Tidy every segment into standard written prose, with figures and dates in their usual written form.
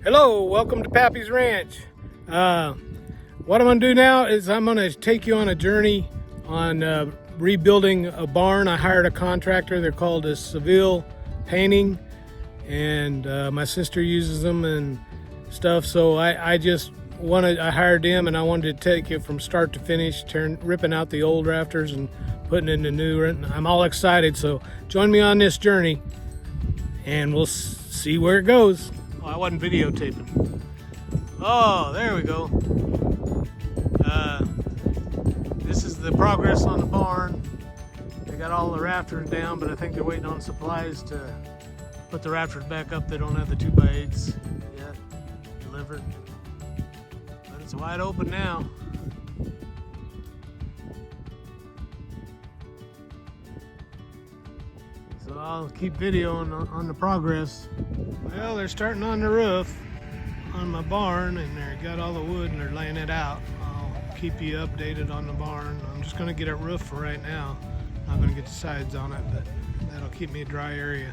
Hello, welcome to Pappy's Ranch. What I'm going to do now is I'm going to take you on a journey on rebuilding a barn. I hired a contractor. They're called a Seville Painting, and my sister uses them and stuff. So I hired them, and I wanted to take it from start to finish, ripping out the old rafters and putting in the new. I'm all excited. So join me on this journey, and we'll see where it goes. Oh, I wasn't videotaping. Oh, there we go. This is the progress on the barn. They got all the rafters down, but I think they're waiting on supplies to put the rafters back up. They don't have the 2x8s yet delivered. But it's wide open now. So I'll keep videoing on the progress. Well, they're starting on the roof on my barn, and they got all the wood and they're laying it out. I'll keep you updated on the barn. I'm just gonna get it roofed for right now. Not gonna get the sides on it, but that'll keep me a dry area.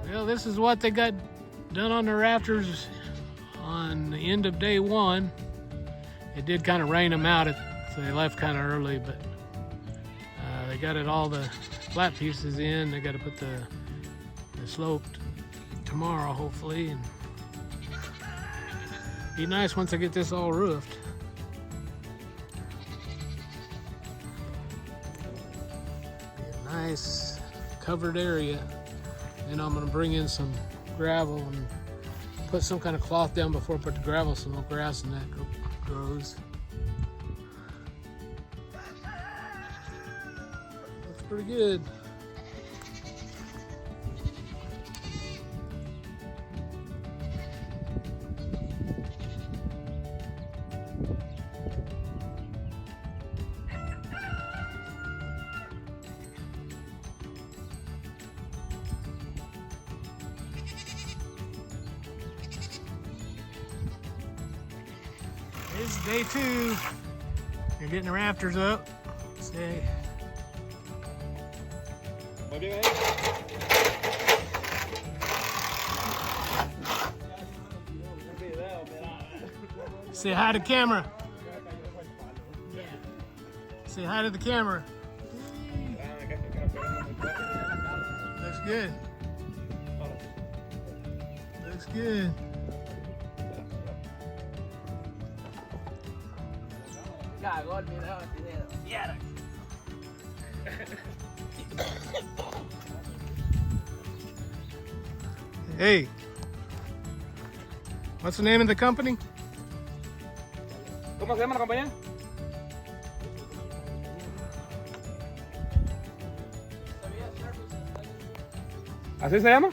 Well, this is what they got done on the rafters on the end of day one. It did kind of rain them out, so they left kind of early, but they got all the flat pieces in. They got to put the sloped tomorrow, hopefully, and be nice once I get this all roofed. Be a nice covered area. And I'm gonna bring in some gravel and put some kind of cloth down before I put the gravel so no grass in that grows. Looks pretty good. It's day two. They're getting the rafters up. Say hi to the camera. Say hi to the camera. Looks good. Looks good. Cagó el video de dinero. Hey, what's the name of the company? ¿Cómo se llama la compañía? ¿Así se llama?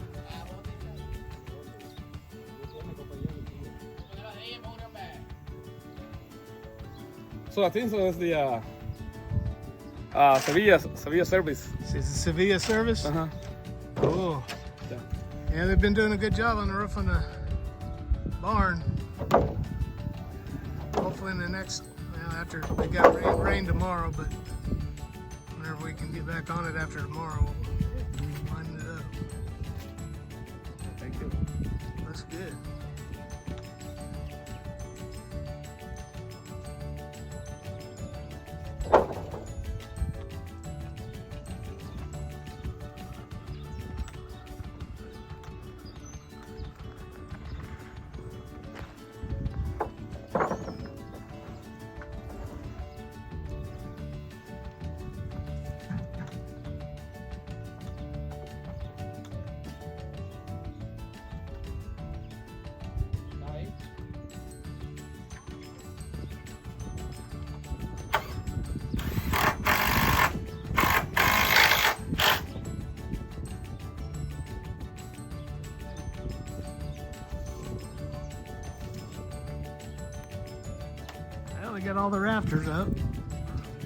So I think so is the Sevilla service. Is it Sevilla Service? Uh-huh. Cool. Yeah, they've been doing a good job on the roof on the barn. Hopefully in the next, well, after they got rain tomorrow, but whenever we can get back on it after tomorrow, we'll line it up. Thank you. That's good. Well, they got all the rafters up.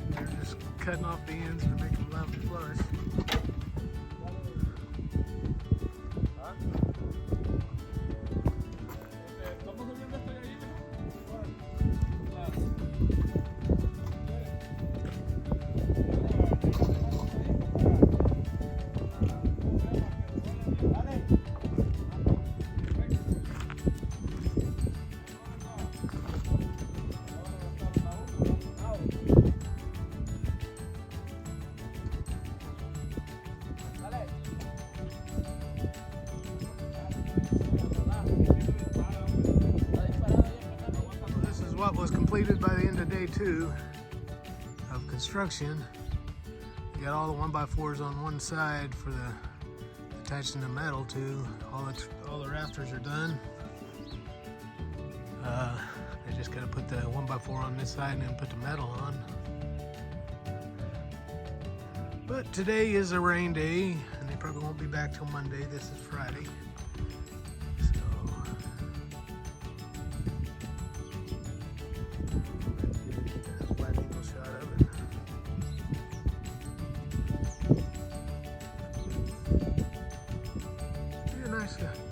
They're just cutting off the ends to make them level flush. What was completed by the end of day 2 of construction. You got all the 1x4s on one side for the attaching the metal to. All the rafters are done. I just gotta put the 1x4 on this side and then put the metal on. But today is a rain day, and they probably won't be back till Monday. This is Friday.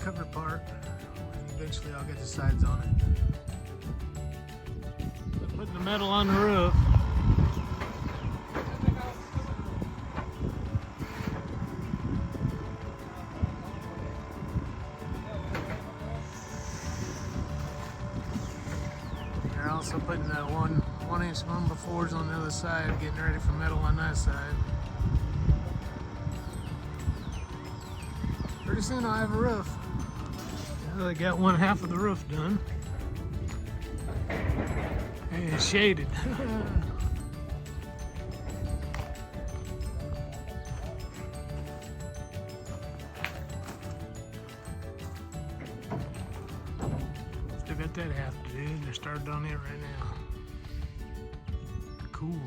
Cover part, and eventually I'll get the sides on it. So putting the metal on the roof. They're also putting the 1-inch 1x4s on the other side, getting ready for metal on that side. Pretty soon I'll have a roof. Well, they got one half of the roof done. And it's shaded. Still got that half to do. They're started on it right now. Cool.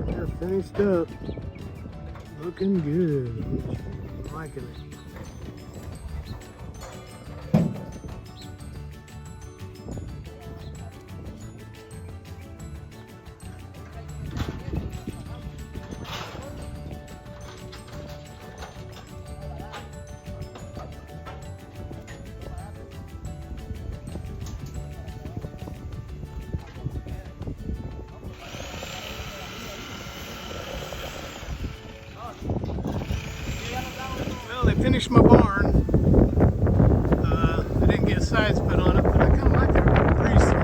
They're finished up. Looking good. I'm liking it. They finished my barn. I didn't get sides put on it, but I kind of like it. Pretty slow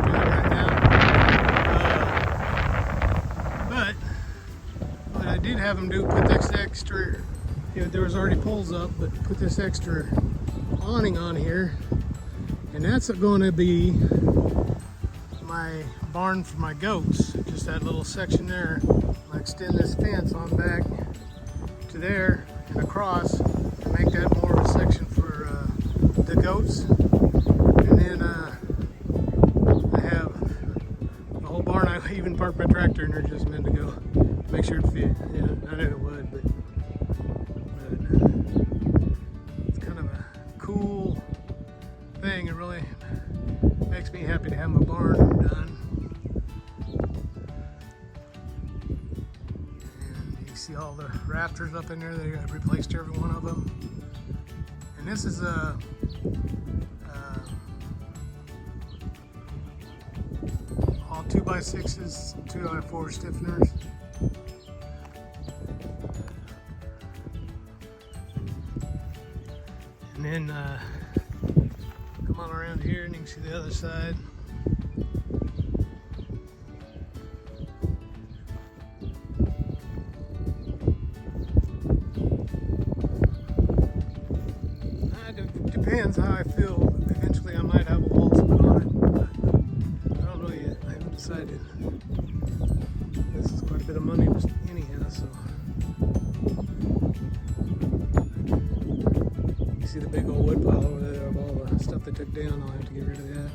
doing it right now. But what I did have them do, put this extra, there was already poles up, but put this extra awning on here. And that's going to be my barn for my goats. Just that little section there. I extend this fence on back to there and across to make that more of a section for the goats. And then I have the whole barn. I even parked my tractor in there just a minute ago to make sure it fit. Yeah, I knew it would, but it's kind of a cool thing. It really makes me happy to have my barn done. See all the rafters up in there. They replaced every one of them. And this is a all 2x6s, 2x4 stiffeners. And then come on around here and you can see the other side. Depends how I feel. Eventually I might have a wall put on it, but I don't know yet. I haven't decided. This is quite a bit of money anyhow, so. You see the big old wood pile over there of all the stuff they took down. I'll have to get rid of that.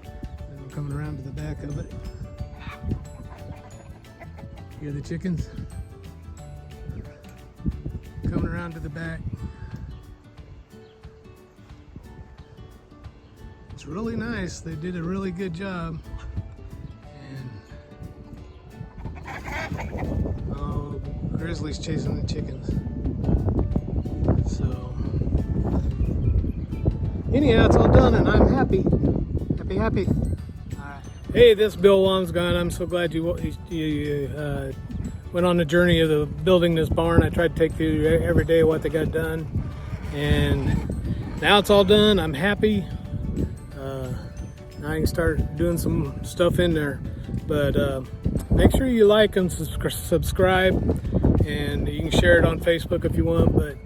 Then I'm coming around to the back of it. Hear the chickens coming around to the back. It's really nice. They did a really good job. And oh, Grizzly's chasing the chickens. So anyhow, it's all done and I'm happy. Happy. Hey, this is Bill Wamsgott. I'm so glad you went on the journey of building this barn. I tried to take you every day what they got done, and now it's all done. I'm happy. Now I can start doing some stuff in there. But make sure you like and subscribe, and you can share it on Facebook if you want. But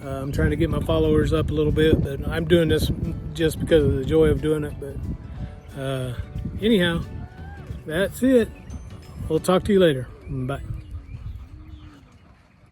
I'm trying to get my followers up a little bit. But I'm doing this just because of the joy of doing it. But anyhow, that's it. We'll talk to you later. Bye.